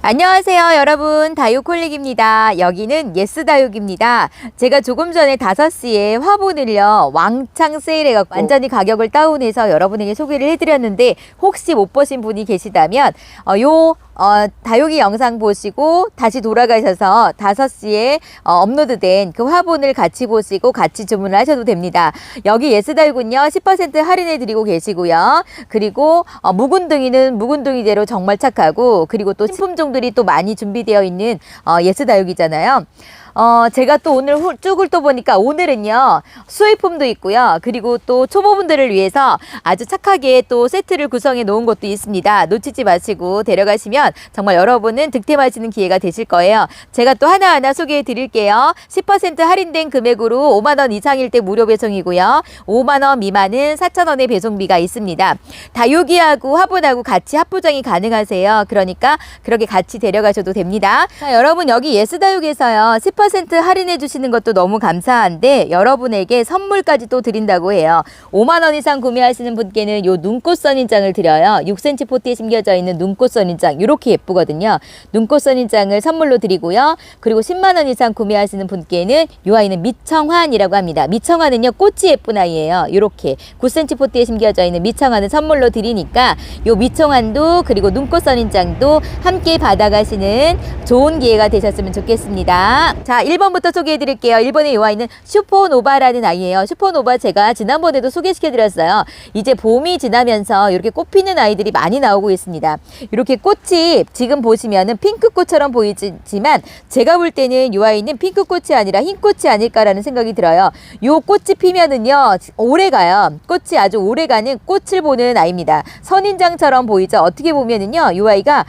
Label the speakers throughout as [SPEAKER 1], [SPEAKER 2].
[SPEAKER 1] 안녕하세요 여러분, 다육홀릭입니다. 여기는 예스다육입니다. 제가 조금 전에 5시에 화분을요 왕창 세일해갖고 완전히 가격을 다운해서 여러분에게 소개를 해드렸는데, 혹시 못 보신 분이 계시다면 다육이 영상 보시고 다시 돌아가셔서 5시에 업로드된 그 화분을 같이 보시고 같이 주문을 하셔도 됩니다. 여기 예스다육은요 10% 할인해 드리고 계시고요. 그리고 묵은둥이는 묵은둥이대로 정말 착하고, 그리고 또 신품종들이 또 많이 준비되어 있는 예스다육이잖아요. 제가 또 오늘 쭉 훑어보니까 오늘은요 수입품도 있고요, 그리고 또 초보분들을 위해서 아주 착하게 또 세트를 구성해 놓은 것도 있습니다. 놓치지 마시고 데려가시면 정말 여러분은 득템하시는 기회가 되실 거예요. 제가 또 하나하나 소개해 드릴게요. 10% 할인된 금액으로 5만원 이상일 때 무료 배송이고요, 5만원 미만은 4,000원의 배송비가 있습니다. 다육이하고 화분하고 같이 합부정이 가능하세요. 그러니까 그렇게 같이 데려가셔도 됩니다. 자, 여러분 여기 예스다육에서요 10% 할인해 주시는 것도 너무 감사한데, 여러분에게 선물까지 또 드린다고 해요. 5만원 이상 구매하시는 분께는 요 눈꽃 선인장을 드려요. 6cm 포트에 심겨져 있는 눈꽃 선인장, 이렇게 예쁘거든요. 눈꽃 선인장을 선물로 드리고요. 그리고 10만원 이상 구매하시는 분께는 요 아이는 미청환이라고 합니다. 미청환은요 꽃이 예쁜 아이예요. 이렇게 9cm 포트에 심겨져 있는 미청환을 선물로 드리니까 요 미청환도 그리고 눈꽃 선인장도 함께 받아가시는 좋은 기회가 되셨으면 좋겠습니다. 자, 1번부터 소개해 드릴게요. 1번에 이 아이는 슈퍼노바라는 아이예요. 슈퍼노바 제가 지난번에도 소개시켜 드렸어요. 이제 봄이 지나면서 이렇게 꽃 피는 아이들이 많이 나오고 있습니다. 이렇게 꽃이 지금 보시면은 핑크꽃처럼 보이지만 제가 볼 때는 이 아이는 핑크꽃이 아니라 흰꽃이 아닐까라는 생각이 들어요. 이 꽃이 피면은요 오래 가요. 꽃이 아주 오래 가는 꽃을 보는 아이입니다. 선인장처럼 보이죠. 어떻게 보면은요 이 아이가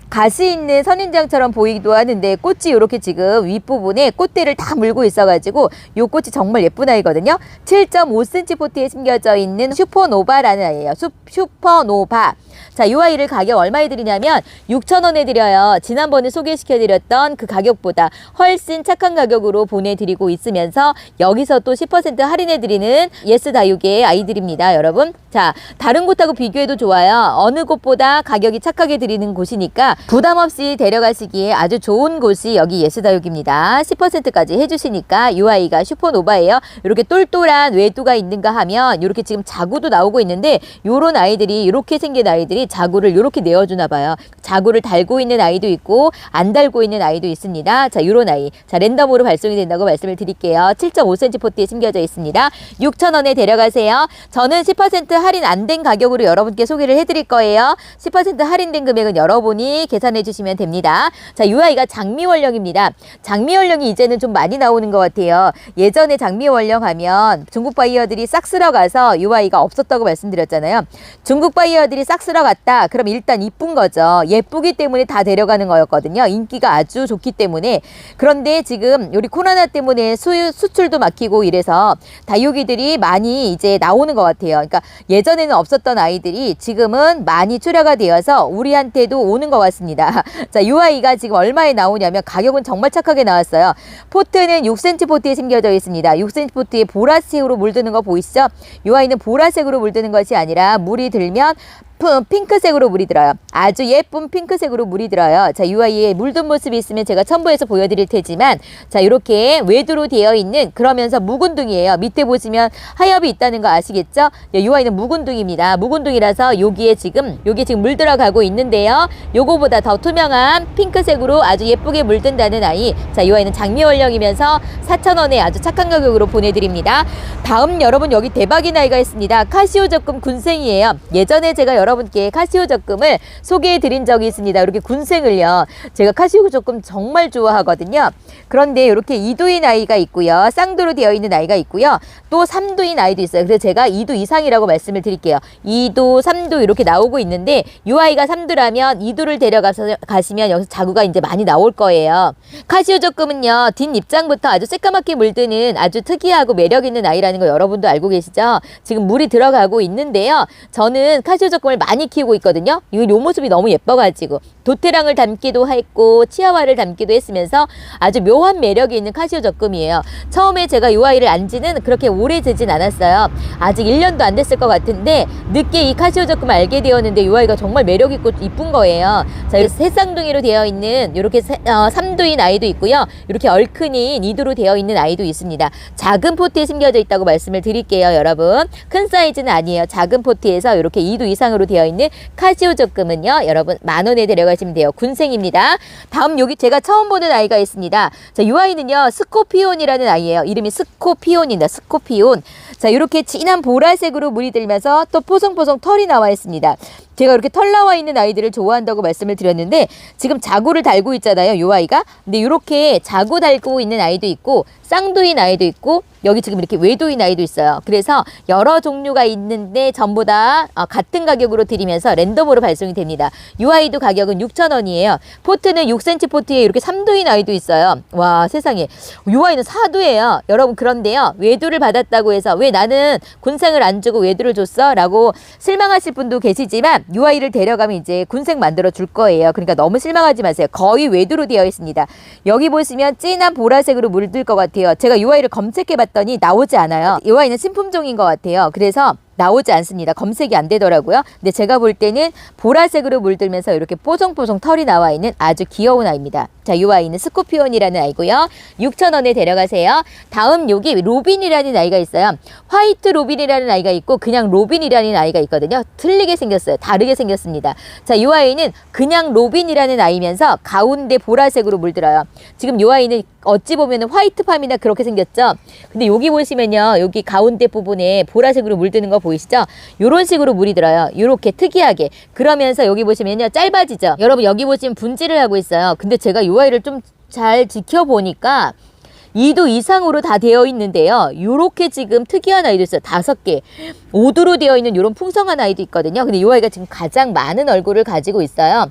[SPEAKER 1] 가시 있는 선인장처럼 보이기도 하는데, 꽃이 이렇게 지금 윗부분에 꽃대를 다 물고 있어가지고 이 꽃이 정말 예쁜 아이거든요. 7.5cm 포트에 심겨져 있는 슈퍼노바라는 아이예요. 슈퍼노바. 자, 이 아이를 가격 얼마에 드리냐면 6,000원에 드려요. 지난번에 소개시켜드렸던 그 가격보다 훨씬 착한 가격으로 보내드리고 있으면서 여기서 또 10% 할인해드리는 예스다육의 아이들입니다, 여러분. 자, 다른 곳하고 비교해도 좋아요. 어느 곳보다 가격이 착하게 드리는 곳이니까 부담없이 데려가시기에 아주 좋은 곳이 여기 예스다육입니다. 10%까지 해주시니까 이 아이가 슈퍼노바예요. 이렇게 똘똘한 외두가 있는가 하면 이렇게 지금 자구도 나오고 있는데, 요런 아이들이 이렇게 생긴 아이들이 자구를 이렇게 내어주나 봐요. 자구를 달고 있는 아이도 있고 안 달고 있는 아이도 있습니다. 자, 요런 아이. 자, 랜덤으로 발송이 된다고 말씀을 드릴게요. 7.5cm 포트에 심겨져 있습니다. 6,000원에 데려가세요. 저는 10% 할인 안 된 가격으로 여러분께 소개를 해드릴 거예요. 10% 할인된 금액은 여러분이 계산해 주시면 됩니다. 자, 이 아이가 장미원령입니다. 장미원령이 이제는 좀 많이 나오는 것 같아요. 예전에 장미원령 하면 중국 바이어들이 싹 쓸어가서 이 아이가 없었다고 말씀드렸잖아요. 중국 바이어들이 싹 쓸어갔다. 그럼 일단 이쁜 거죠. 예쁘기 때문에 다 데려가는 거였거든요. 인기가 아주 좋기 때문에. 그런데 지금 우리 코로나 때문에 수출도 막히고 이래서 다육이들이 많이 이제 나오는 것 같아요. 그러니까 예전에는 없었던 아이들이 지금은 많이 출하가 되어서 우리한테도 오는 것 같습니다. 자, 이 아이가 지금 얼마에 나오냐면 가격은 정말 착하게 나왔어요. 포트는 6cm 포트에 심겨져 있습니다. 6cm 포트에 보라색으로 물드는 거 보이시죠? 이 아이는 보라색으로 물드는 것이 아니라 물이 들면 핑크색으로 물이 들어요. 아주 예쁜 핑크색으로 물이 들어요. 자, 이 아이의 물든 모습이 있으면 제가 첨부해서 보여드릴 테지만, 자, 이렇게 외두로 되어 있는, 그러면서 묵은둥이에요. 밑에 보시면 하엽이 있다는 거 아시겠죠? 이 아이는 묵은둥입니다. 묵은둥이라서 여기에 지금 물 들어가고 있는데요. 요거보다 더 투명한 핑크색으로 아주 예쁘게 물든다는 아이. 자, 이 아이는 장미원령이면서 4,000원에 아주 착한 가격으로 보내드립니다. 다음 여러분, 여기 대박인 아이가 있습니다. 카시오 적금 군생이에요. 예전에 제가 여러분께 카시오 적금을 소개해 드린 적이 있습니다. 이렇게 군생을요. 제가 카시오 적금 정말 좋아하거든요. 그런데 이렇게 2두인 아이가 있고요. 쌍두로 되어 있는 아이가 있고요. 또 3두인 아이도 있어요. 그래서 제가 2두 이상이라고 말씀을 드릴게요. 2두, 3두 이렇게 나오고 있는데, 이 아이가 3두라면 2두를 데려가시면 여기서 자구가 이제 많이 나올 거예요. 카시오 적금은요. 뒷입장부터 아주 새까맣게 물드는 아주 특이하고 매력 있는 아이라는 거 여러분도 알고 계시죠? 지금 물이 들어가고 있는데요. 저는 카시오 적금을 많이 키우고 있거든요. 요 모습이 너무 예뻐가지고 도테랑을 닮기도 했고 치아와를 닮기도 했으면서 아주 묘한 매력이 있는 카시오 적금이에요. 처음에 제가 이 아이를 안 지는 그렇게 오래되진 않았어요. 아직 1년도 안 됐을 것 같은데 늦게 이 카시오 적금을 알게 되었는데 이 아이가 정말 매력 있고 이쁜 거예요. 자, 새 쌍둥이로 되어 있는 이렇게 삼두인 아이도 있고요. 이렇게 얼큰인 이두로 되어 있는 아이도 있습니다. 작은 포트에 심겨져 있다고 말씀을 드릴게요, 여러분. 큰 사이즈는 아니에요. 작은 포트에서 이렇게 2두 이상으로 되어 있는 카시오 적금은요, 여러분 10,000원에 데려가시면 돼요. 군생입니다. 다음 여기 제가 처음 보는 아이가 있습니다. 자, 이 아이는요, 스코피온이라는 아이예요. 이름이 스코피온입니다. 스코피온. 자, 이렇게 진한 보라색으로 물이 들면서 또 포송포송 털이 나와 있습니다. 제가 이렇게 털 나와 있는 아이들을 좋아한다고 말씀을 드렸는데 지금 자구를 달고 있잖아요, 요 아이가. 근데 이렇게 자구 달고 있는 아이도 있고 쌍두인 아이도 있고 여기 지금 이렇게 외두인 아이도 있어요. 그래서 여러 종류가 있는데 전부 다 같은 가격으로 드리면서 랜덤으로 발송이 됩니다. 이 아이도 가격은 6,000원이에요. 포트는 6cm 포트에 이렇게 3두인 아이도 있어요. 와, 세상에. 이 아이는 4두예요. 여러분, 그런데요, 외두를 받았다고 해서 왜 나는 군생을 안 주고 외두를 줬어? 라고 실망하실 분도 계시지만 이 아이를 데려가면 이제 군생 만들어 줄 거예요. 그러니까 너무 실망하지 마세요. 거의 외두로 되어 있습니다. 여기 보시면 진한 보라색으로 물들 것 같아요. 제가 이 아이를 검색해 봤더니 나오지 않아요. 이 아이는 신품종인 것 같아요. 그래서 나오지 않습니다. 검색이 안 되더라고요. 근데 제가 볼 때는 보라색으로 물들면서 이렇게 뽀송뽀송 털이 나와 있는 아주 귀여운 아이입니다. 자, 이 아이는 스코피온이라는 아이고요. 6,000원에 데려가세요. 다음 여기 로빈이라는 아이가 있어요. 화이트 로빈이라는 아이가 있고 그냥 로빈이라는 아이가 있거든요. 틀리게 생겼어요. 다르게 생겼습니다. 자, 이 아이는 그냥 로빈이라는 아이면서 가운데 보라색으로 물들어요. 지금 이 아이는 어찌 보면 화이트팜이나 그렇게 생겼죠. 근데 여기 보시면요, 여기 가운데 부분에 보라색으로 물드는 거 보이시죠? 요런 식으로 물이 들어요. 요렇게 특이하게. 그러면서 여기 보시면요, 짧아지죠. 여러분, 여기 보시면 분질을 하고 있어요. 근데 제가 이 아이를 좀 잘 지켜보니까 2두 이상으로 다 되어 있는데요. 요렇게 지금 특이한 아이도 있어요. 5개. 5두로 되어 있는 요런 풍성한 아이도 있거든요. 근데 이 아이가 지금 가장 많은 얼굴을 가지고 있어요.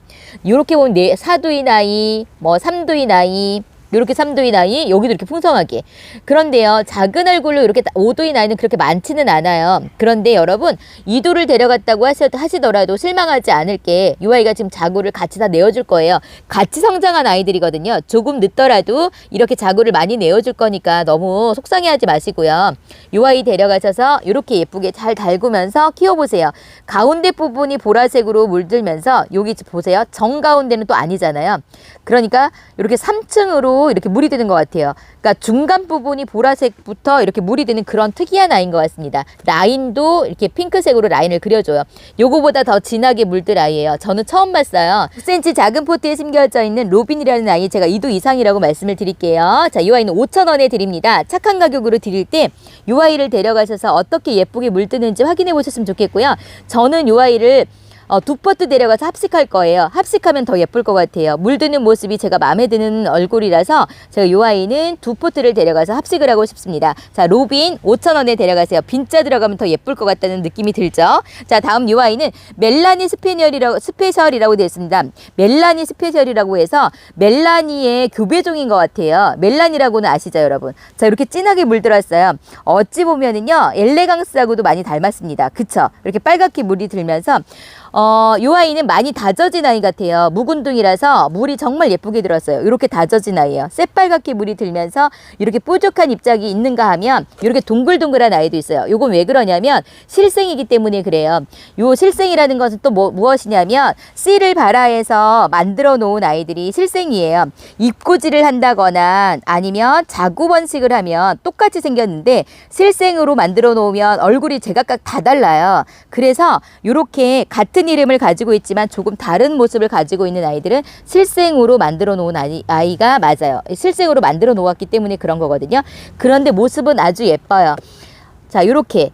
[SPEAKER 1] 요렇게 보면 4두인 아이, 뭐 3두인 아이, 이렇게 3두인 아이, 여기도 이렇게 풍성하게. 그런데요, 작은 얼굴로 이렇게 5두인 아이는 그렇게 많지는 않아요. 그런데 여러분, 2두를 데려갔다고 하시더라도 실망하지 않을 게 이 아이가 지금 자구를 같이 다 내어줄 거예요. 같이 성장한 아이들이거든요. 조금 늦더라도 이렇게 자구를 많이 내어줄 거니까 너무 속상해하지 마시고요. 이 아이 데려가셔서 이렇게 예쁘게 잘 달구면서 키워보세요. 가운데 부분이 보라색으로 물들면서 여기 보세요. 정가운데는 또 아니잖아요. 그러니까 이렇게 3층으로 이렇게 물이 드는 것 같아요. 그러니까 중간 부분이 보라색부터 이렇게 물이 드는 그런 특이한 아이인 것 같습니다. 라인도 이렇게 핑크색으로 라인을 그려줘요. 요거보다 더 진하게 물들 아이예요. 저는 처음 봤어요. 6cm 작은 포트에 심겨져 있는 로빈이라는 아이, 제가 2두 이상이라고 말씀을 드릴게요. 자, 이 아이는 5,000원에 드립니다. 착한 가격으로 드릴 때 이 아이를 데려가셔서 어떻게 예쁘게 물드는지 확인해 보셨으면 좋겠고요. 저는 이 아이를 2포트 데려가서 합식할 거예요. 합식하면 더 예쁠 것 같아요. 물드는 모습이 제가 마음에 드는 얼굴이라서 제가 이 아이는 2포트를 데려가서 합식을 하고 싶습니다. 자, 로빈 5,000원에 데려가세요. 빈자 들어가면 더 예쁠 것 같다는 느낌이 들죠. 자, 다음 이 아이는 멜라니 스페셜이라고 되어 있습니다. 멜라니 스페셜이라고 해서 멜라니의 교배종인 것 같아요. 멜라니라고는 아시죠, 여러분? 자, 이렇게 진하게 물들었어요. 어찌 보면은요, 엘레강스하고도 많이 닮았습니다. 그쵸? 이렇게 빨갛게 물이 들면서 이 아이는 많이 다져진 아이 같아요. 묵은둥이라서 물이 정말 예쁘게 들었어요. 이렇게 다져진 아이예요. 새빨갛게 물이 들면서 이렇게 뾰족한 잎짝이 있는가 하면 이렇게 동글동글한 아이도 있어요. 요건 왜 그러냐면 실생이기 때문에 그래요. 요 실생이라는 것은 또 무엇이냐면 씨를 발화해서 만들어 놓은 아이들이 실생이에요. 잎꽂이를 한다거나 아니면 자구 번식을 하면 똑같이 생겼는데 실생으로 만들어 놓으면 얼굴이 제각각 다 달라요. 그래서 이렇게 같은 이름을 가지고 있지만 조금 다른 모습을 가지고 있는 아이들은 실생으로 만들어 놓은 아이가 맞아요. 실생으로 만들어 놓았기 때문에 그런 거거든요. 그런데 모습은 아주 예뻐요. 자, 요렇게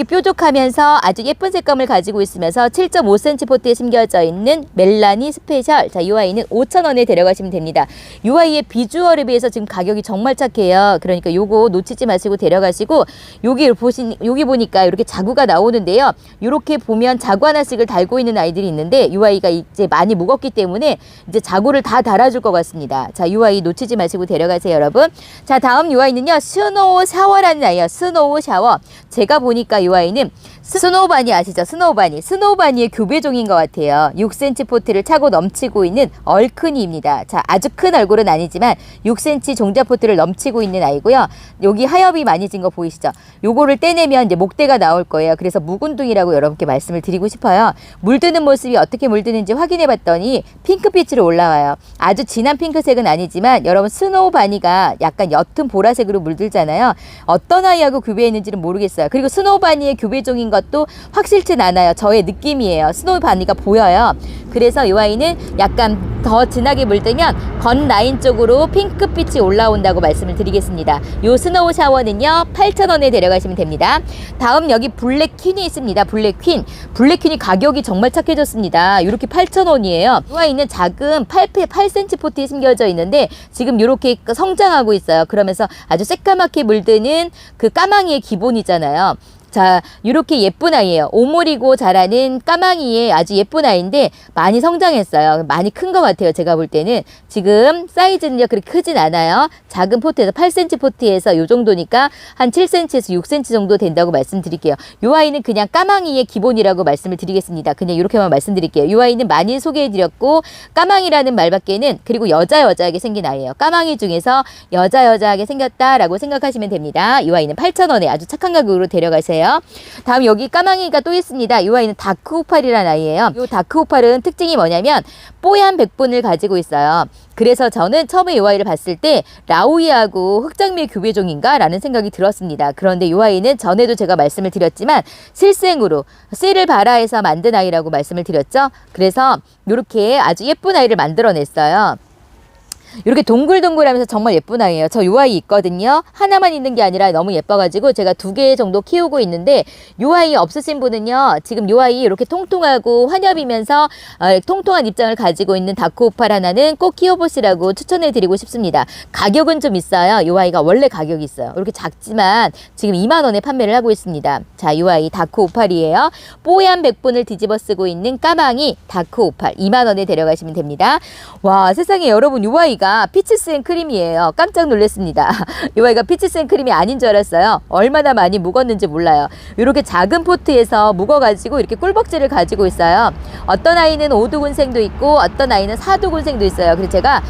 [SPEAKER 1] 뾰족하면서 아주 예쁜 색감을 가지고 있으면서 7.5cm 포트에 심겨져 있는 멜라니 스페셜. 자, 이 아이는 5,000원에 데려가시면 됩니다. 이 아이의 비주얼에 비해서 지금 가격이 정말 착해요. 그러니까 요거 놓치지 마시고 데려가시고, 여기 보니까 이렇게 자구가 나오는데요. 이렇게 보면 자구 하나씩을 달고 있는 아이들이 있는데 이 아이가 이제 많이 무겁기 때문에 이제 자구를 다 달아줄 것 같습니다. 자, 이 아이 놓치지 마시고 데려가세요, 여러분. 자, 다음 이 아이는요, 스노우 샤워라는 아이예요. 스노우 샤워. 제가 보니까 이 아이는 스노우바니 아시죠? 스노우바니. 스노우바니의 교배종인 것 같아요. 6cm 포트를 차고 넘치고 있는 얼큰이입니다. 자, 아주 큰 얼굴은 아니지만 6cm 종자 포트를 넘치고 있는 아이고요. 여기 하엽이 많이 진 거 보이시죠? 요거를 떼내면 이제 목대가 나올 거예요. 그래서 묵은둥이라고 여러분께 말씀을 드리고 싶어요. 물드는 모습이 어떻게 물드는지 확인해 봤더니 핑크빛으로 올라와요. 아주 진한 핑크색은 아니지만 여러분 스노우바니가 약간 옅은 보라색으로 물들잖아요. 어떤 아이하고 교배했는지는 모르겠어요. 그리고 스노우바니의 교배종인 것도 확실치 않아요. 저의 느낌이에요. 스노우바니가 보여요. 그래서 이 아이는 약간 더 진하게 물들면 건 라인 쪽으로 핑크빛이 올라온다고 말씀을 드리겠습니다. 요 스노우 샤워는요 8,000원에 데려가시면 됩니다. 다음 여기 블랙퀸이 있습니다. 블랙퀸. 블랙퀸이 가격이 정말 착해졌습니다. 이렇게 8,000원이에요. 이 아이는 작은 8cm 포트에 심겨져 있는데 지금 이렇게 성장하고 있어요. 그러면서 아주 새까맣게 물드는 그 까망이의 기본이잖아요. 자, 이렇게 예쁜 아이예요. 오므리고 자라는 까망이의 아주 예쁜 아이인데 많이 성장했어요. 많이 큰 것 같아요. 제가 볼 때는. 지금 사이즈는요 그렇게 크진 않아요. 작은 포트에서 8cm 포트에서 이 정도니까 한 7cm에서 6cm 정도 된다고 말씀드릴게요. 이 아이는 그냥 까망이의 기본이라고 말씀을 드리겠습니다. 그냥 이렇게만 말씀드릴게요. 이 아이는 많이 소개해드렸고 까망이라는 말밖에는 그리고 여자하게 생긴 아이예요. 까망이 중에서 여자하게 생겼다라고 생각하시면 됩니다. 이 아이는 8,000원에 아주 착한 가격으로 데려가세요. 다음 여기 까망이가 또 있습니다. 이 아이는 다크오팔이라는 아이예요. 이 다크오팔은 특징이 뭐냐면 뽀얀 백분을 가지고 있어요. 그래서 저는 처음에 이 아이를 봤을 때 라우이하고 흑장미의 교배종인가 라는 생각이 들었습니다. 그런데 이 아이는 전에도 제가 말씀을 드렸지만 실생으로 씨를 발아해서 만든 아이라고 말씀을 드렸죠. 그래서 이렇게 아주 예쁜 아이를 만들어냈어요. 이렇게 동글동글하면서 정말 예쁜 아이예요. 저 요 아이 있거든요. 하나만 있는 게 아니라 너무 예뻐가지고 제가 2개 정도 키우고 있는데 요 아이 없으신 분은요. 지금 요 아이 이렇게 통통하고 환엽이면서 통통한 입장을 가지고 있는 다크오팔 하나는 꼭 키워보시라고 추천해드리고 싶습니다. 가격은 좀 있어요. 요 아이가 원래 가격이 있어요. 이렇게 작지만 지금 2만 원에 판매를 하고 있습니다. 자, 요 아이 다크오팔이에요. 뽀얀 백분을 뒤집어 쓰고 있는 까망이 다크오팔 2만 원에 데려가시면 됩니다. 와, 세상에 여러분 요 아이가 피치스앤 크림이에요. 깜짝 놀랐습니다. 이 아이가 피치스앤 크림이 아닌 줄 알았어요. 얼마나 많이 묵었는지 몰라요. 이렇게 작은 포트에서 묵어가지고 이렇게 꿀벅지를 가지고 있어요. 어떤 아이는 5두군생도 있고 어떤 아이는 4두군생도 있어요. 그래서 제가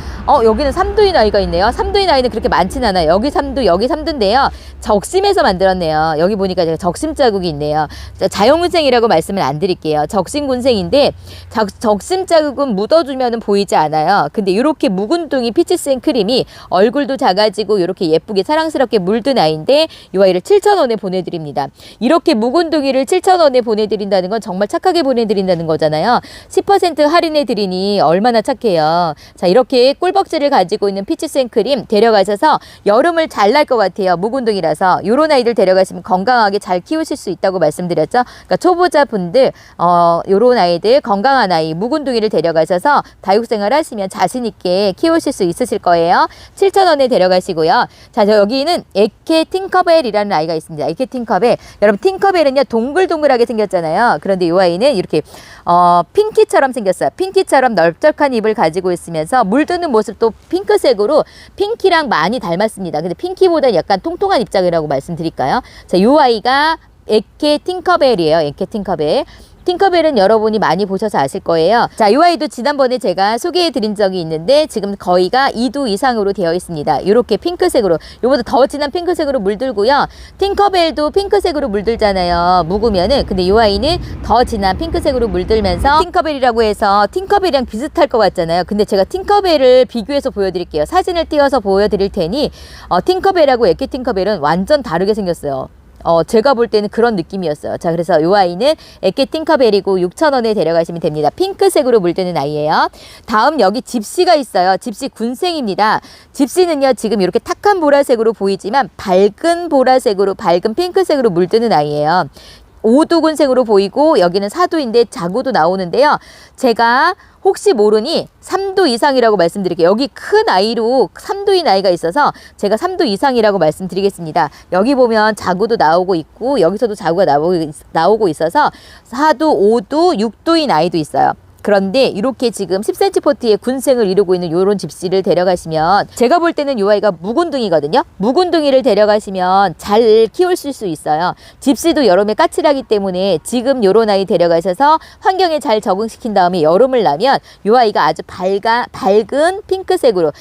[SPEAKER 1] 여기는 3두인 아이가 있네요. 3두인 아이는 그렇게 많진 않아요. 여기 3두 여기 3두인데요. 적심에서 만들었네요. 여기 보니까 제가 적심 자국이 있네요. 자연군생이라고 말씀을 안 드릴게요. 적심군생인데 적심 자국은 묻어주면 보이지 않아요. 근데 이렇게 묵은 둥이 피치스앤 크림이 얼굴도 작아지고 이렇게 예쁘게 사랑스럽게 물든 아이인데 이 아이를 7,000원에 보내드립니다. 이렇게 묵은둥이를 7,000원에 보내드린다는 건 정말 착하게 보내드린다는 거잖아요. 10% 할인해드리니 얼마나 착해요. 자, 이렇게 꿀벅지를 가지고 있는 피치스앤 크림 데려가셔서 여름을 잘 날 것 같아요. 묵은둥이라서 요런 아이들 데려가시면 건강하게 잘 키우실 수 있다고 말씀드렸죠. 그러니까 초보자분들 요런 아이들 건강한 아이 묵은둥이를 데려가셔서 다육생활 하시면 자신있게 키우실 수 있으실 거예요. 7,000원에 데려가시고요. 자, 여기는 에케 팅커벨이라는 아이가 있습니다. 에케 팅커벨. 여러분 팅커벨은요 동글동글하게 생겼잖아요. 그런데 이 아이는 이렇게 핑키처럼 생겼어요. 핑키처럼 넓적한 잎을 가지고 있으면서 물드는 모습도 핑크색으로 핑키랑 많이 닮았습니다. 근데 핑키보다 약간 통통한 입장이라고 말씀드릴까요? 자, 이 아이가 에케 팅커벨이에요. 에케 팅커벨. 팅커벨은 여러분이 많이 보셔서 아실 거예요. 자, 이 아이도 지난번에 제가 소개해드린 적이 있는데 지금 거의가 2두 이상으로 되어 있습니다. 이렇게 핑크색으로, 이보다 더 진한 핑크색으로 물들고요. 팅커벨도 핑크색으로 물들잖아요. 묵으면은. 근데 이 아이는 더 진한 핑크색으로 물들면서 팅커벨이라고 해서 팅커벨이랑 비슷할 것 같잖아요. 근데 제가 팅커벨을 비교해서 보여드릴게요. 사진을 띄워서 보여드릴 테니 팅커벨하고 에케 팅커벨은 완전 다르게 생겼어요. 제가 볼 때는 그런 느낌이었어요. 자, 그래서 이 아이는 에케 팅커벨이고 6,000원에 데려가시면 됩니다. 핑크색으로 물드는 아이예요. 다음 여기 집시가 있어요. 집시 군생입니다. 집시는요, 지금 이렇게 탁한 보라색으로 보이지만 밝은 보라색으로, 밝은 핑크색으로 물드는 아이예요. 5두군생으로 보이고 여기는 4두인데 자구도 나오는데요. 제가 혹시 모르니 3두 이상이라고 말씀드릴게요. 여기 큰 아이로 3두인 아이가 있어서 제가 3두 이상이라고 말씀드리겠습니다. 여기 보면 자구도 나오고 있고 여기서도 자구가 나오고 있어서 4두, 5두, 6두인 아이도 있어요. 그런데 이렇게 지금 10cm 포트에 군생을 이루고 있는 요런 집시를 데려가시면 제가 볼 때는 요 아이가 묵은둥이거든요. 묵은둥이를 데려가시면 잘 키우실 수 있어요. 집시도 여름에 까칠하기 때문에 지금 요런 아이 데려가셔서 환경에 잘 적응시킨 다음에 여름을 나면 요 아이가 아주 밝은 핑크색으로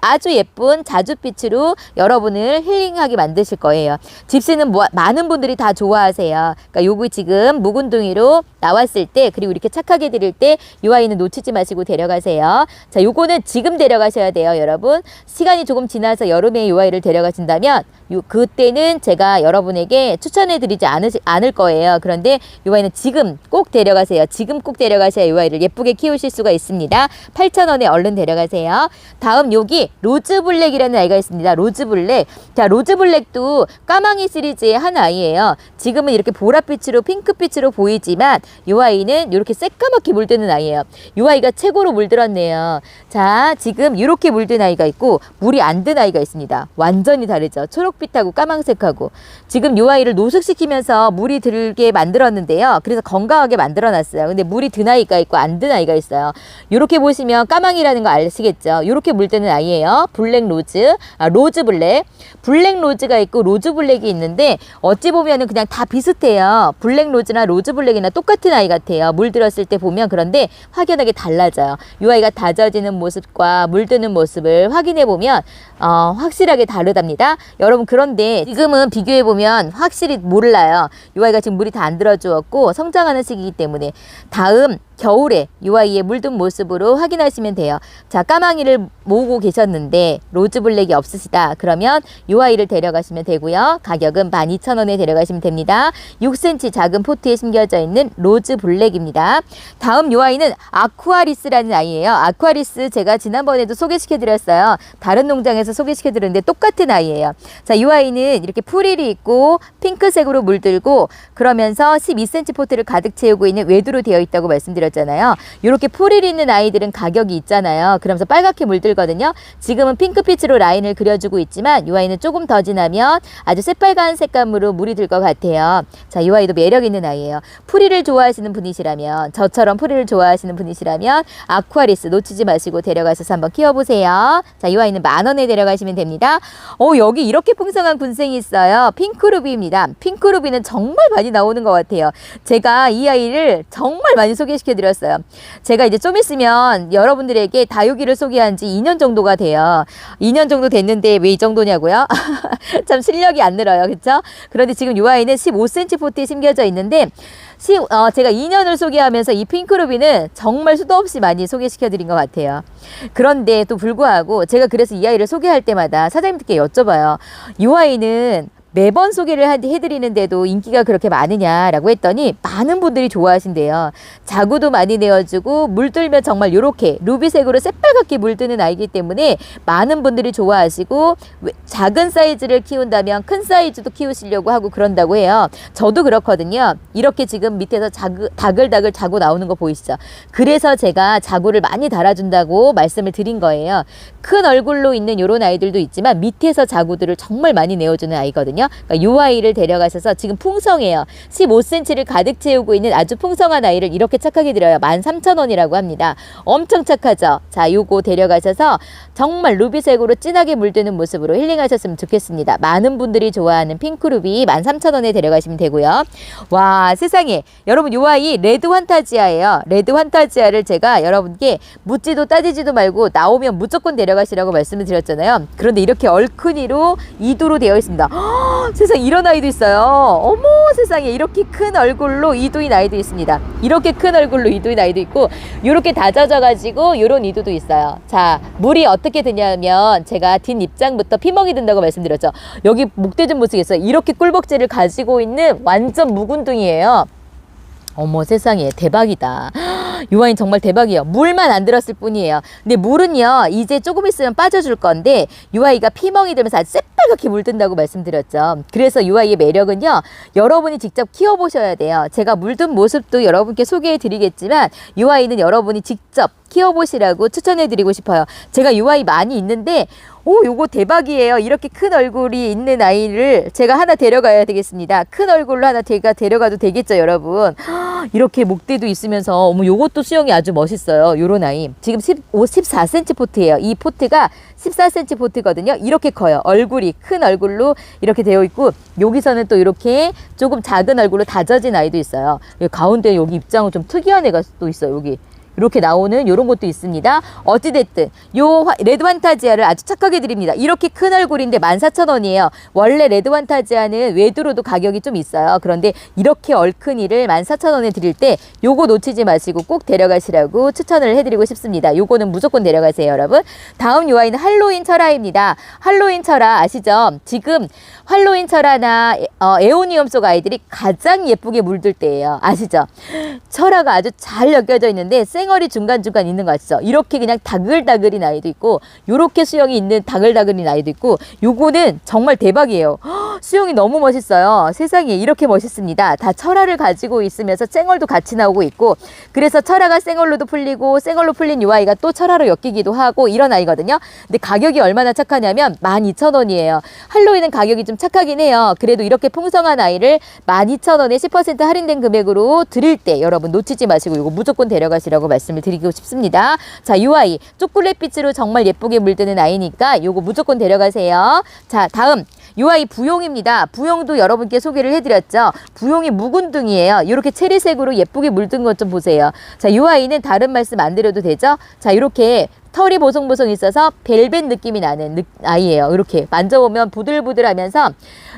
[SPEAKER 1] 아주 예쁜 자줏빛으로 여러분을 힐링하게 만드실 거예요. 집시는 많은 분들이 다 좋아하세요. 그러니까 요거 지금 묵은둥이로 나왔을 때 그리고 이렇게 착하게 드릴 때 이 아이는 놓치지 마시고 데려가세요. 자, 요거는 지금 데려가셔야 돼요, 여러분. 시간이 조금 지나서 여름에 이 아이를 데려가신다면 그때는 제가 여러분에게 추천해 드리지 않을 거예요. 그런데 이 아이는 지금 꼭 데려가세요. 지금 꼭 데려가셔야 이 아이를 예쁘게 키우실 수가 있습니다. 8,000원에 얼른 데려가세요. 다음 여기 로즈블랙이라는 아이가 있습니다. 로즈블랙. 자, 로즈블랙도 까망이 시리즈의 한 아이예요. 지금은 이렇게 보랏빛으로 핑크빛으로 보이지만 이 아이는 이렇게 새까맣게 물드는 아이예요. 이 아이가 최고로 물들었네요. 자, 지금 이렇게 물든 아이가 있고 물이 안 든 아이가 있습니다. 완전히 다르죠. 초록빛하고 까망색하고. 지금 이 아이를 노숙시키면서 물이 들게 만들었는데요. 그래서 건강하게 만들어놨어요. 근데 물이 든 아이가 있고 안 든 아이가 있어요. 이렇게 보시면 까망이라는 거 아시겠죠? 이렇게 물드는 아이예요. 블랙 로즈, 로즈 블랙. 블랙 로즈가 있고 로즈 블랙이 있는데 어찌 보면은 그냥 다 비슷해요. 블랙 로즈나 로즈 블랙이나 똑같은 아이 같아요. 물들었을 때 보면. 그런데 확연하게 달라져요. 이 아이가 다져지는 모습과 물드는 모습을 확인해 보면 확실하게 다르답니다. 여러분, 그런데 지금은 비교해 보면 확실히 몰라요. 이 아이가 지금 물이 다 안 들어주었고 성장하는 시기이기 때문에 다음 겨울에 이 아이의 물든 모습으로 확인하시면 돼요. 자, 까망이를 모으고 계셨는데 로즈 블랙이 없으시다. 그러면 이 아이를 데려가시면 되고요. 가격은 12,000원에 데려가시면 됩니다. 6cm 작은 포트에 심겨져 있는 로즈 블랙입니다. 다음 이 아이는 아쿠아리스라는 아이예요. 아쿠아리스 제가 지난번에도 소개시켜 드렸어요. 다른 농장에서 소개시켜 드렸는데 똑같은 아이예요. 자, 이 아이는 이렇게 프릴이 있고 핑크색으로 물들고 그러면서 12cm 포트를 가득 채우고 있는 외두로 되어 있다고 말씀드렸잖아요. 이렇게 프릴 있는 아이들은 가격이 있잖아요. 그러면서 빨갛게 물들거든요. 지금은 핑크빛으로 라인을 그려주고 있지만 이 아이는 조금 더 지나면 아주 새빨간 색감으로 물이 들 것 같아요. 자, 이 아이도 매력 있는 아이예요. 프릴을 좋아하시는 분이시라면, 저처럼 프릴을 좋아하시는 분이시라면 아쿠아리스 놓치지 마시고 데려가셔서 한번 키워보세요. 자, 이 아이는 10,000원에 데려가시면 됩니다. 여기 이렇게 풍성한 군생이 있어요. 핑크루비입니다. 핑크루비는 정말 많이 나오는 것 같아요. 제가 이 아이를 정말 많이 소개시켜 드렸어요. 제가 이제 좀 있으면 여러분들에게 다육이를 소개한 지 2년 정도가 돼요. 2년 정도 됐는데 왜 이 정도냐고요? 참 실력이 안 늘어요. 그렇죠? 그런데 지금 이 아이는 15cm 포트에 심겨져 있는데 제가 2년을 소개하면서 이 핑크루비는 정말 수도 없이 많이 소개시켜 드린 것 같아요. 그런데 또 불구하고 제가 그래서 이 아이를 소개할 때마다 사장님들께 여쭤봐요. 이 아이는 매번 소개를 해드리는데도 인기가 그렇게 많으냐라고 했더니 많은 분들이 좋아하신대요. 자구도 많이 내어주고 물들면 정말 이렇게 루비색으로 새빨갛게 물드는 아이기 때문에 많은 분들이 좋아하시고 작은 사이즈를 키운다면 큰 사이즈도 키우시려고 하고 그런다고 해요. 저도 그렇거든요. 이렇게 지금 밑에서 다글다글 자구 나오는 거 보이시죠? 그래서 제가 자구를 많이 달아준다고 말씀을 드린 거예요. 큰 얼굴로 있는 이런 아이들도 있지만 밑에서 자구들을 정말 많이 내어주는 아이거든요. 그러니까 이 아이를 데려가셔서 지금 풍성해요. 15cm를 가득 채우고 있는 아주 풍성한 아이를 이렇게 착하게 드려요. 13,000원이라고 합니다. 엄청 착하죠? 자, 요거 데려가셔서 정말 루비색으로 진하게 물드는 모습으로 힐링하셨으면 좋겠습니다. 많은 분들이 좋아하는 핑크루비 13,000원에 데려가시면 되고요. 와, 세상에. 여러분, 요 아이 레드 환타지아예요. 레드 환타지아를 제가 여러분께 묻지도 따지지도 말고 나오면 무조건 데려가시라고 말씀을 드렸잖아요. 그런데 이렇게 얼큰이로 2두로 되어 있습니다. 세상, 이런 아이도 있어요. 어머, 세상에. 이렇게 큰 얼굴로 이두인 아이도 있습니다. 이렇게 큰 얼굴로 이두인 아이도 있고 이렇게 다져져 가지고 이런 이두도 있어요. 자, 물이 어떻게 드냐면 제가 뒷입장부터 피멍이 든다고 말씀드렸죠. 여기 목대좀 보시겠어요? 이렇게 꿀벅지를 가지고 있는 완전 묵은둥이에요. 어머, 세상에. 대박이다. 이 와인 정말 대박이에요. 물만 안 들었을 뿐이에요. 근데 물은요, 이제 조금 있으면 빠져줄 건데 이 아이가 피멍이 되면서 아주 새빨갛게 물든다고 말씀드렸죠. 그래서 이 아이의 매력은요, 여러분이 직접 키워보셔야 돼요. 제가 물든 모습도 여러분께 소개해 드리겠지만 이 아이는 여러분이 직접 키워보시라고 추천해드리고 싶어요. 제가 이 아이 많이 있는데 요거 대박이에요. 이렇게 큰 얼굴이 있는 아이를 제가 하나 데려가야 되겠습니다. 큰 얼굴로 하나 제가 데려가도 되겠죠, 여러분? 이렇게 목대도 있으면서 어머 요것도 수영이 아주 멋있어요. 요런 아이. 지금 14cm 포트예요. 이 포트가 14cm 포트거든요. 이렇게 커요. 얼굴이 큰 얼굴로 이렇게 되어 있고 여기서는 또 이렇게 조금 작은 얼굴로 다져진 아이도 있어요. 가운데 여기 입장은 좀 특이한 애가 또 있어요. 여기. 이렇게 나오는 이런 것도 있습니다. 어찌됐든 요 레드 판타지아를 아주 착하게 드립니다. 이렇게 큰 얼굴인데 14,000원이에요. 원래 레드 판타지아는 외두로도 가격이 좀 있어요. 그런데 이렇게 얼큰이를 14,000원에 드릴 때 요거 놓치지 마시고 꼭 데려가시라고 추천을 해드리고 싶습니다. 요거는 무조건 데려가세요, 여러분. 다음 요 아이는 할로윈 철아입니다. 할로윈 철아 아시죠? 지금 할로윈 철아나 에오니움 속 아이들이 가장 예쁘게 물들 때예요. 아시죠? 철아가 아주 잘 엮여져 있는데 쌩얼이 중간중간 있는 거 아시죠? 이렇게 그냥 다글다글인 아이도 있고 요렇게 수영이 있는 다글다글인 아이도 있고 요거는 정말 대박이에요. 수영이 너무 멋있어요. 세상에 이렇게 멋있습니다. 다 철아를 가지고 있으면서 쌩얼도 같이 나오고 있고 그래서 철아가 쌩얼로도 풀리고 쌩얼로 풀린 요 아이가 또 철아로 엮이기도 하고 이런 아이거든요. 근데 가격이 얼마나 착하냐면 12,000원이에요. 할로윈은 가격이 좀 착하긴 해요. 그래도 이렇게 풍성한 아이를 12,000원에 10% 할인된 금액으로 드릴 때 여러분 놓치지 마시고 이거 무조건 데려가시라고 말씀을 드리고 싶습니다. 자, 이 아이 초콜릿빛으로 정말 예쁘게 물드는 아이니까 요거 무조건 데려가세요. 자, 다음 요 아이 부용입니다. 부용도 여러분께 소개를 해드렸죠. 부용이 묵은둥이에요. 이렇게 체리색으로 예쁘게 물든 것 좀 보세요. 자, 요 아이는 다른 말씀 안 드려도 되죠? 자, 이렇게 털이 보송보송 있어서 벨벳 느낌이 나는 아이예요. 이렇게 만져보면 부들부들하면서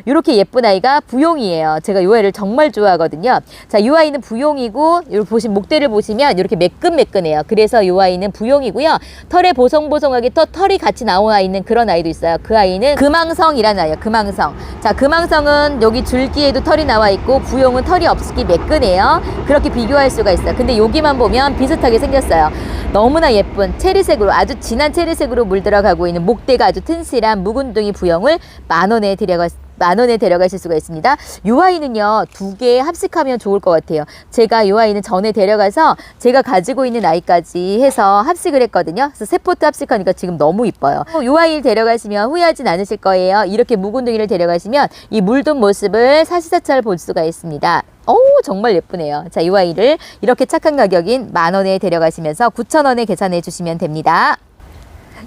[SPEAKER 1] 이렇게 예쁜 아이가 부용이에요. 제가 이 아이를 정말 좋아하거든요. 자, 이 아이는 부용이고 이렇게 목대를 보시면 이렇게 매끈매끈해요. 그래서 이 아이는 부용이고요. 털에 보송보송하게 털이 같이 나와 있는 그런 아이도 있어요. 그 아이는 금왕성이라는 아이예요. 금왕성. 자, 금왕성은 여기 줄기에도 털이 나와 있고 부용은 털이 없기 매끈해요. 그렇게 비교할 수가 있어요. 근데 여기만 보면 비슷하게 생겼어요. 너무나 예쁜 체리색으로 아주 진한 체리색으로 물들어가고 있는 목대가 아주 튼실한 묵은둥이 부용을 10,000원에 데려가실 수가 있습니다. 이 아이는요 2개 합식하면 좋을 것 같아요. 제가 이 아이는 전에 데려가서 제가 가지고 있는 아이까지 해서 합식을 했거든요. 그래서 3포트 합식하니까 지금 너무 이뻐요. 이 아이를 데려가시면 후회하진 않으실 거예요. 이렇게 묵은둥이를 데려가시면 이 물든 모습을 사시사철 볼 수가 있습니다. 오, 정말 예쁘네요. 자, 이 아이를 이렇게 착한 가격인 10,000원에 데려가시면서 9,000원에 계산해 주시면 됩니다.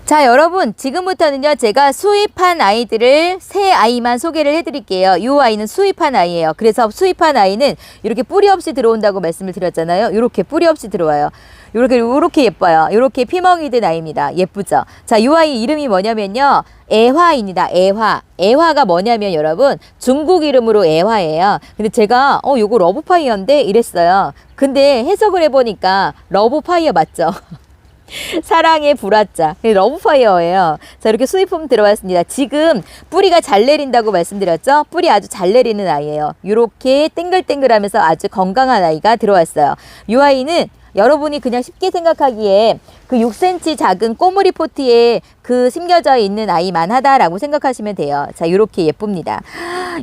[SPEAKER 1] 자, 여러분 지금부터는요 제가 수입한 아이들을 세 아이만 소개를 해드릴게요. 이 아이는 수입한 아이예요. 그래서 수입한 아이는 이렇게 뿌리 없이 들어온다고 말씀을 드렸잖아요. 이렇게 뿌리 없이 들어와요. 요렇게 예뻐요. 요렇게 피멍이 든 아이입니다. 예쁘죠? 자, 이 아이 이름이 뭐냐면요 애화입니다. 애화. 애화가 뭐냐면 여러분 중국 이름으로 애화예요. 근데 제가 요거 러브파이어인데 이랬어요. 근데 해석을 해보니까 러브파이어 맞죠? 사랑의 불화자 러브파이어예요. 자, 이렇게 수입품 들어왔습니다. 지금 뿌리가 잘 내린다고 말씀드렸죠. 뿌리 아주 잘 내리는 아이예요. 이렇게 땡글땡글하면서 아주 건강한 아이가 들어왔어요. 이 아이는 여러분이 그냥 쉽게 생각하기에 그 6cm 작은 꼬물이 포트에 그 심겨져 있는 아이만 하다라고 생각하시면 돼요. 자, 이렇게 예쁩니다.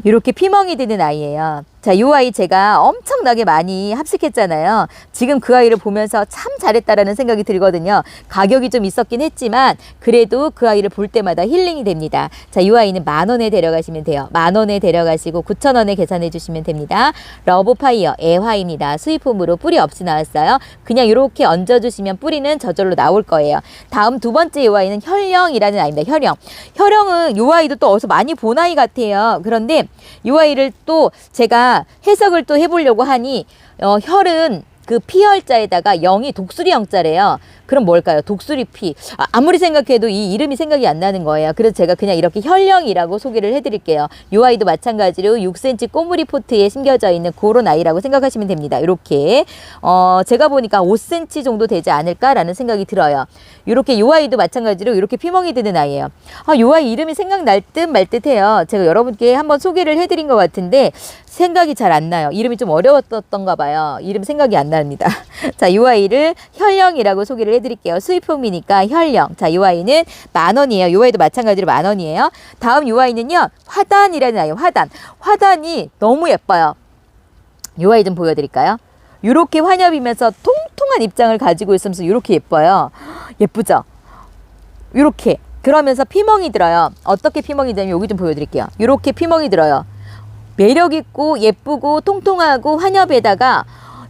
[SPEAKER 1] 이렇게 피멍이 드는 아이예요. 자, 이 아이 제가 엄청나게 많이 합식했잖아요. 지금 그 아이를 보면서 참 잘했다라는 생각이 들거든요. 가격이 좀 있었긴 했지만 그래도 그 아이를 볼 때마다 힐링이 됩니다. 자, 이 아이는 10,000원에 데려가시면 돼요. 10,000원에 데려가시고 9,000원에 계산해 주시면 됩니다. 러브파이어 애화입니다. 수입품으로 뿌리 없이 나왔어요. 그냥 이렇게 얹어주시면 뿌리는 저절로 나올 거예요. 다음 두 번째 이 아이는 혈령이라는 아이입니다. 혈령. 혈령은 이 아이도 또 어디서 많이 본 아이 같아요. 그런데 이 아이를 또 제가 해석을 또 해보려고 하니 혈은 그 피혈자에다가 영이 독수리 영자래요. 그럼 뭘까요? 독수리 피. 아무리 생각해도 이 이름이 생각이 안 나는 거예요. 그래서 제가 그냥 이렇게 혈령이라고 소개를 해드릴게요. 이 아이도 마찬가지로 6cm 꼬물이 포트에 심겨져 있는 그런 아이라고 생각하시면 됩니다. 이렇게 제가 보니까 5cm 정도 되지 않을까라는 생각이 들어요. 이렇게 이 아이도 마찬가지로 이렇게 피멍이 드는 아이예요. 이 아이 이름이 생각날 듯 말 듯해요. 제가 여러분께 한번 소개를 해드린 것 같은데 생각이 잘 안 나요. 이름이 좀 어려웠던가 봐요. 이름 생각이 안 납니다. 자, 이 아이를 혈령이라고 소개를 해드릴게요. 수입품이니까 혈령. 자, 이 아이는 10,000원이에요. 이 아이도 마찬가지로 10,000원이에요. 다음 이 아이는요 화단이라는 아이예요. 화단. 화단이 너무 예뻐요. 이 아이 좀 보여드릴까요? 이렇게 환엽이면서 통통한 입장을 가지고 있으면서 이렇게 예뻐요. 예쁘죠? 이렇게. 그러면서 피멍이 들어요. 어떻게 피멍이 되냐면 여기 좀 보여드릴게요. 이렇게 피멍이 들어요. 매력있고 예쁘고 통통하고 환엽에다가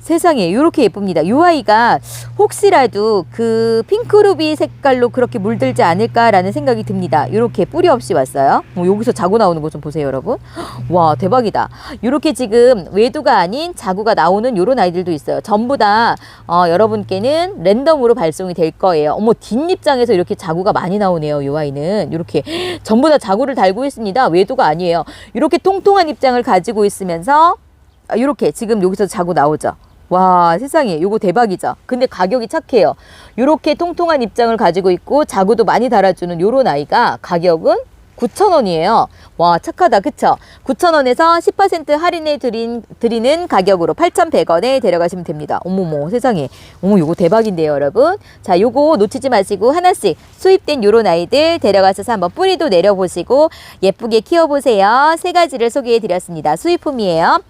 [SPEAKER 1] 세상에 이렇게 예쁩니다. 이 아이가 혹시라도 그 핑크루비 색깔로 그렇게 물들지 않을까라는 생각이 듭니다. 이렇게 뿌리 없이 왔어요. 여기서 자구 나오는 거 좀 보세요, 여러분. 와, 대박이다. 이렇게 지금 외두가 아닌 자구가 나오는 이런 아이들도 있어요. 전부 다 여러분께는 랜덤으로 발송이 될 거예요. 어머, 뒷입장에서 이렇게 자구가 많이 나오네요. 이 아이는 이렇게 전부 다 자구를 달고 있습니다. 외두가 아니에요. 이렇게 통통한 입장을 가지고 있으면서 이렇게 지금 여기서 자구 나오죠. 와, 세상에 요거 대박이죠. 근데 가격이 착해요. 요렇게 통통한 입장을 가지고 있고 자구도 많이 달아주는 요런 아이가 가격은 9,000원이에요. 와, 착하다, 그쵸? 9,000원에서 10% 할인해 드리는 가격으로 8,100원에 데려가시면 됩니다. 어머머, 세상에. 어머, 요거 대박인데요, 여러분. 자, 요거 놓치지 마시고 하나씩 수입된 요런 아이들 데려가셔서 한번 뿌리도 내려보시고 예쁘게 키워보세요. 세 가지를 소개해 드렸습니다. 수입품이에요.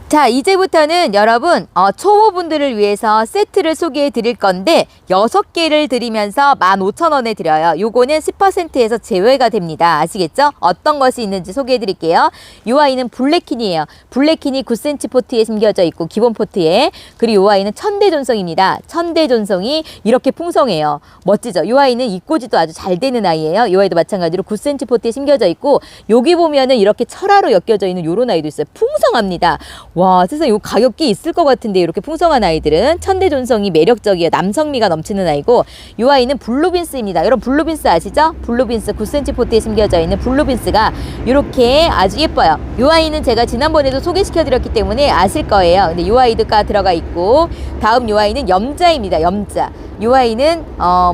[SPEAKER 1] 자, 이제부터는 여러분 초보분들을 위해서 세트를 소개해 드릴 건데 6개를 드리면서 15,000원에 드려요. 요거는 10%에서 제외가 됩니다. 아시겠죠? 어떤 것이 있는지 소개해 드릴게요. 요 아이는 블랙킨이에요. 블랙킨이 9cm 포트에 심겨져 있고 기본 포트에, 그리고 요 아이는 천대존성입니다. 천대존성이 이렇게 풍성해요. 멋지죠? 요 아이는 입고지도 아주 잘 되는 아이예요. 요 아이도 마찬가지로 9cm 포트에 심겨져 있고 여기 보면은 이렇게 철화로 엮여져 있는 요런 아이도 있어요. 풍성합니다. 와, 세상에 요 가격이 있을 것 같은데 이렇게 풍성한 아이들은 천대존성이 매력적이에요. 남성미가 넘치는 아이고, 요 아이는 블루빈스입니다. 여러분 블루빈스 아시죠? 블루빈스 9cm 포트에 심겨져 있는 블루빈스가 이렇게 아주 예뻐요. 요 아이는 제가 지난번에도 소개시켜 드렸기 때문에 아실 거예요. 근데 요 아이도가 들어가 있고, 다음 요 아이는 염자입니다. 염자. 요 아이는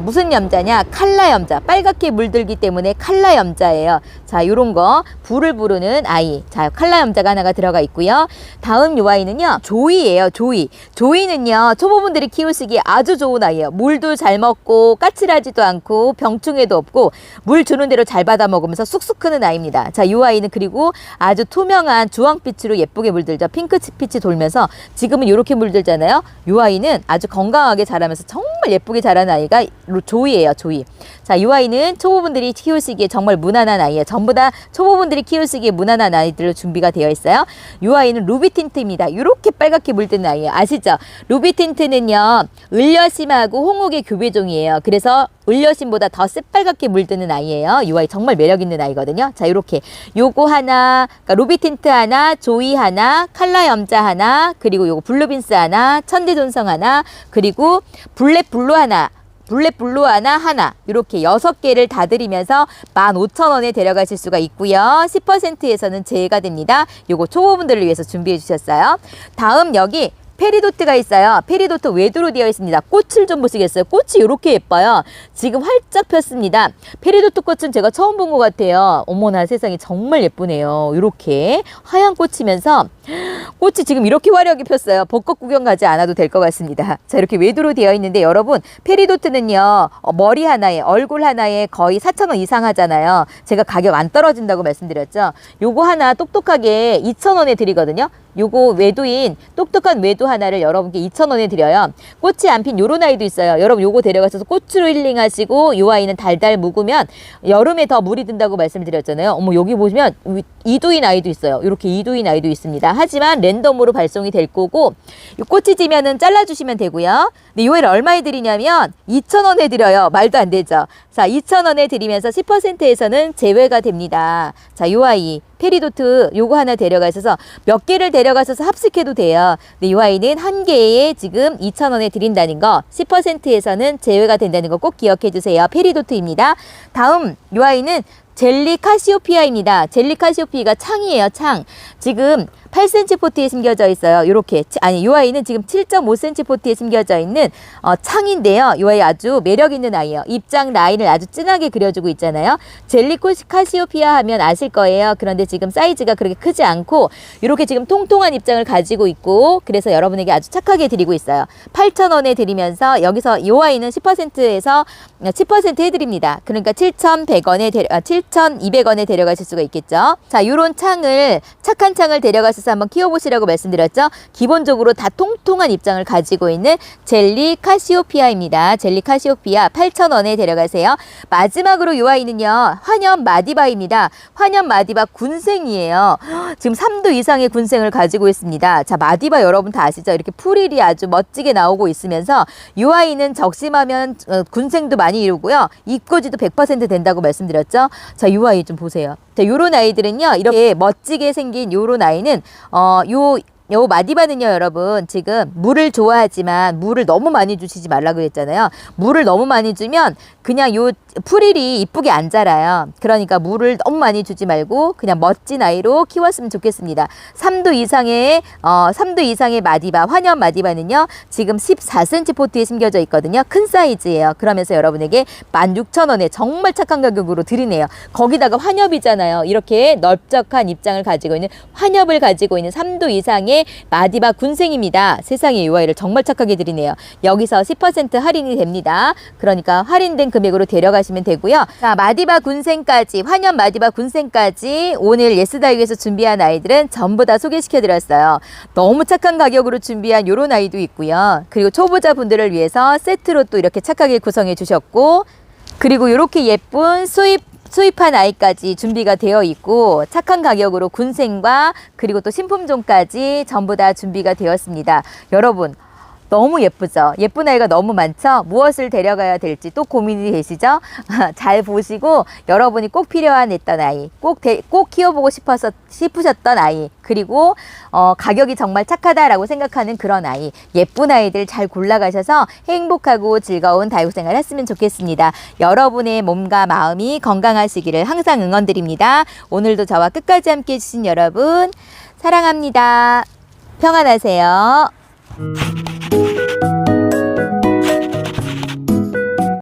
[SPEAKER 1] 무슨 염자냐? 칼라 염자. 빨갛게 물들기 때문에 칼라 염자예요. 자, 요런 거 불을 부르는 아이. 자, 칼라 염자가 하나가 들어가 있고요. 다음 요 아이는요, 조이예요. 조이. 조이는요, 초보분들이 키우시기에 아주 좋은 아이예요. 물도 잘 먹고 까칠하지도 않고 병충해도 없고 물 주는 대로 잘 받아 먹으면서 쑥쑥 크는 아이입니다. 자, 요 아이는 그리고 아주 투명한 주황빛으로 예쁘게 물들죠. 핑크빛이 돌면서 지금은 이렇게 물들잖아요. 요 아이는 아주 건강하게 자라면서 정말 예쁘게 자란 아이가 조이예요. 조이. 자, 이 아이는 초보분들이 키우시기에 정말 무난한 아이예요. 전부 다 초보분들이 키우시기에 무난한 아이들로 준비가 되어 있어요. 이 아이는 루비 틴트입니다. 이렇게 빨갛게 물드는 아이예요. 아시죠? 루비 틴트는요, 을려심하고 홍옥의 교배종이에요. 그래서 을려심보다 더 새빨갛게 물드는 아이예요. 이 아이 정말 매력 있는 아이거든요. 자, 이렇게 요거 하나, 그러니까 루비 틴트 하나, 조이 하나, 칼라 염자 하나, 그리고 요거 블루빈스 하나, 천대존성 하나, 그리고 블랙 블루 하나, 블랙 블루 하나 이렇게 6개를 다 드리면서 15,000원에 데려가실 수가 있고요. 10%에서는 제외가 됩니다. 요거 초보분들을 위해서 준비해 주셨어요. 다음 여기 페리도트가 있어요. 페리도트 외두로 되어 있습니다. 꽃을 좀 보시겠어요? 꽃이 이렇게 예뻐요. 지금 활짝 폈습니다. 페리도트 꽃은 제가 처음 본 것 같아요. 어머나 세상에, 정말 예쁘네요. 이렇게 하얀 꽃이면서 꽃이 지금 이렇게 화려하게 폈어요. 벚꽃 구경 가지 않아도 될 것 같습니다. 자, 이렇게 외두로 되어 있는데 여러분, 페리도트는요, 머리 하나에, 얼굴 하나에 거의 4,000원 이상 하잖아요. 제가 가격 안 떨어진다고 말씀드렸죠. 요거 하나 똑똑하게 2,000원에 드리거든요. 요거 외두인 똑똑한 외두 하나를 여러분께 2,000원에 드려요. 꽃이 안 핀 요런 아이도 있어요. 여러분 요거 데려가셔서 꽃으로 힐링하시고, 요 아이는 달달 묵으면 여름에 더 물이 든다고 말씀드렸잖아요. 어머, 여기 보시면 이두인 아이도 있어요. 이렇게 이두인 아이도 있습니다. 하지만 랜덤으로 발송이 될 거고, 요 꽃이 지면은 잘라주시면 되고요. 근데 요 아이를 얼마에 드리냐면 2,000원에 드려요. 말도 안 되죠. 자, 2,000원에 드리면서 10%에서는 제외가 됩니다. 자, 요 아이 페리도트 요거 하나 데려가셔서 몇 개를 데려가셔서 합식해도 돼요. 근데 이 아이는 한 개에 지금 2,000원에 드린다는 거, 10%에서는 제외가 된다는 거 꼭 기억해 주세요. 페리도트입니다. 다음 이 아이는 젤리 카시오피아입니다. 젤리 카시오피아가 창이에요. 창. 지금 8cm 포트에 심겨져 있어요. 이렇게. 아니, 이 아이는 지금 7.5cm 포트에 심겨져 있는 창인데요. 이 아이 아주 매력 있는 아이예요. 입장 라인을 아주 진하게 그려주고 있잖아요. 젤리 카시오피아 하면 아실 거예요. 그런데 지금 사이즈가 그렇게 크지 않고 이렇게 지금 통통한 입장을 가지고 있고, 그래서 여러분에게 아주 착하게 드리고 있어요. 8,000원에 드리면서 여기서 이 아이는 10%에서 10% 해드립니다. 그러니까 7,100원에 7,200원에 데려가실 수가 있겠죠. 자, 요런 창을, 착한 창을 데려가셔서 한번 키워보시라고 말씀드렸죠. 기본적으로 다 통통한 입장을 가지고 있는 젤리 카시오피아입니다. 젤리 카시오피아 8,000원에 데려가세요. 마지막으로 요 아이는요, 환엽 마디바입니다. 환엽 마디바 군생이에요. 지금 3도 이상의 군생을 가지고 있습니다. 자, 마디바 여러분 다 아시죠? 이렇게 풀일이 아주 멋지게 나오고 있으면서 요 아이는 적심하면 군생도 많이 이루고요. 입고지도 100% 된다고 말씀드렸죠. 자, 요 아이 좀 보세요. 자, 요런 아이들은요, 이렇게 멋지게 생긴 요런 아이는 요 마디바는요, 여러분, 지금 물을 좋아하지만 물을 너무 많이 주시지 말라고 했잖아요. 물을 너무 많이 주면 그냥 요 풀일이 이쁘게 안 자라요. 그러니까 물을 너무 많이 주지 말고 그냥 멋진 아이로 키웠으면 좋겠습니다. 3도 이상의 마디바, 환엽 마디바는요, 지금 14cm 포트에 심겨져 있거든요. 큰 사이즈예요. 그러면서 여러분에게 16,000원에 정말 착한 가격으로 드리네요. 거기다가 환엽이잖아요. 이렇게 넓적한 입장을 가지고 있는, 환엽을 가지고 있는 3도 이상의 마디바 군생입니다. 세상에 이 아이를 정말 착하게 드리네요. 여기서 10% 할인이 됩니다. 그러니까 할인된 금액으로 데려가시면 되고요. 자, 마디바 군생까지, 환엽 마디바 군생까지 오늘 예스다육에서 준비한 아이들은 전부 다 소개시켜 드렸어요. 너무 착한 가격으로 준비한 요런 아이도 있고요. 그리고 초보자분들을 위해서 세트로 또 이렇게 착하게 구성해 주셨고, 그리고 이렇게 예쁜 수입한 아이까지 준비가 되어 있고, 착한 가격으로 군생과 그리고 또 신품종까지 전부 다 준비가 되었습니다. 여러분, 너무 예쁘죠? 예쁜 아이가 너무 많죠? 무엇을 데려가야 될지 또 고민이 되시죠? 잘 보시고 여러분이 꼭 필요한 했던 아이, 꼭 키워보고 싶으셨던 아이, 그리고 가격이 정말 착하다라고 생각하는 그런 아이, 예쁜 아이들 잘 골라가셔서 행복하고 즐거운 다육생활 했으면 좋겠습니다. 여러분의 몸과 마음이 건강하시기를 항상 응원드립니다. 오늘도 저와 끝까지 함께 해주신 여러분 사랑합니다. 평안하세요.